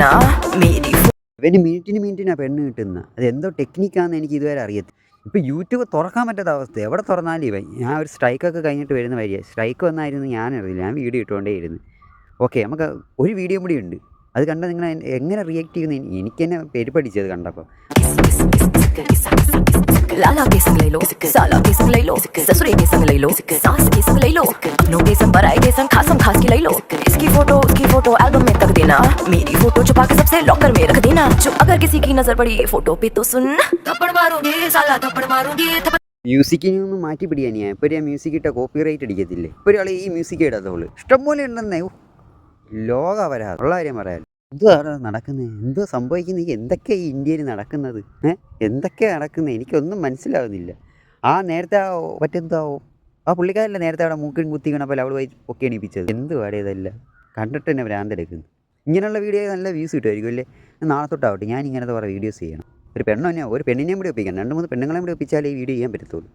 देना मेरी ഇവന് മിനിറ്റിനാണ് പെണ്ണ് കിട്ടുന്നത്. അതെന്തോ ടെക്നിക്കാണെന്ന് എനിക്ക് ഇതുവരെ അറിയത്തില്ല. ഇപ്പോൾ യൂട്യൂബ് തുറക്കാൻ പറ്റാത്ത അവസ്ഥ. എവിടെ തുറന്നാലും ഇവൻ. ഞാൻ ഒരു സ്ട്രൈക്കൊക്കെ കഴിഞ്ഞിട്ട് വരുന്ന വഴിയാണ്. സ്ട്രൈക്ക് വന്നായിരുന്നു ഞാനറിയില്ല. ഞാൻ വീഡിയോ ഇട്ടുകൊണ്ടേ ഇരുന്നു. ഓക്കെ, നമുക്ക് ഒരു വീഡിയോ കൂടി ഉണ്ട്. അത് കണ്ടാൽ നിങ്ങൾ എങ്ങനെ റിയാക്ട് ചെയ്യുന്നത് എനിക്ക് തന്നെ പെരുപ്പടിച്ചത് കണ്ടപ്പോൾ. लाला के संग ले लो, साला के संग ले लो, ससुरे के संग ले लो, सास के संग ले लो, अपनों के संग पराए के संग खासम खास के ले लो। इसकी फोटो उसकी फोटो एल्बम में तक देना, मेरी फोटो छुपा के सबसे लॉकर में रख देना। जो अगर किसी की नजर पड़ी फोटो पे तो सुन, थप्पड़ मारूंगी साला थप्पड़ मारूंगी। മ്യൂസിക്കിനെ ഒന്ന് മാറ്റി പിടിയാ. ഞാൻ ഇപ്പോൾ ഒരു മ്യൂസിക് ഇട്ടാൽ കോപ്പി റൈറ്റ് അടിക്കത്തില്ലേ? ഇപ്പോൾ ഒരാൾ ഈ മ്യൂസിക് ഇടാത്തവള് ഇഷ്ടംപോലെ ഉണ്ടെന്നേ. ലോക വരാതെ ഉള്ള കാര്യം പറയാൻ എന്തുവാണ് നടക്കുന്നത്? എന്തോ സംഭവിക്കുന്നത്? എന്തൊക്കെയാണ് ഈ ഇന്ത്യയിൽ നടക്കുന്നത്? എന്തൊക്കെയാണ് നടക്കുന്നത്? എനിക്കൊന്നും മനസ്സിലാവുന്നില്ല. നേരത്തെ മറ്റെന്താവോ പുള്ളിക്കാരല്ലേ നേരത്തെ അവിടെ മൂക്കിൻ കുത്തിക്കണപ്പോൾ അവൾ പോയി പൊക്കി എണീപ്പിച്ചത്. എന്തുവാടെ ഇതെല്ലാം കണ്ടിട്ട് തന്നെ ഭ്രാന്തെടുക്കുന്നു. ഇങ്ങനെയുള്ള വീഡിയോ നല്ല വ്യൂസ് കിട്ടുമായിരിക്കും അല്ലേ? നാളെ തൊട്ടാവട്ടെ ഞാൻ ഇങ്ങനത്തെ കുറേ വീഡിയോസ് ചെയ്യണം. ഒരു പെണ്ണിനെയും കൂടി ഒപ്പിക്കണം. 2-3 പെണ്ണുങ്ങളെയും കൂടി ഒപ്പിച്ചാലേ ഈ വീഡിയോ ചെയ്യാൻ പറ്റത്തുള്ളൂ.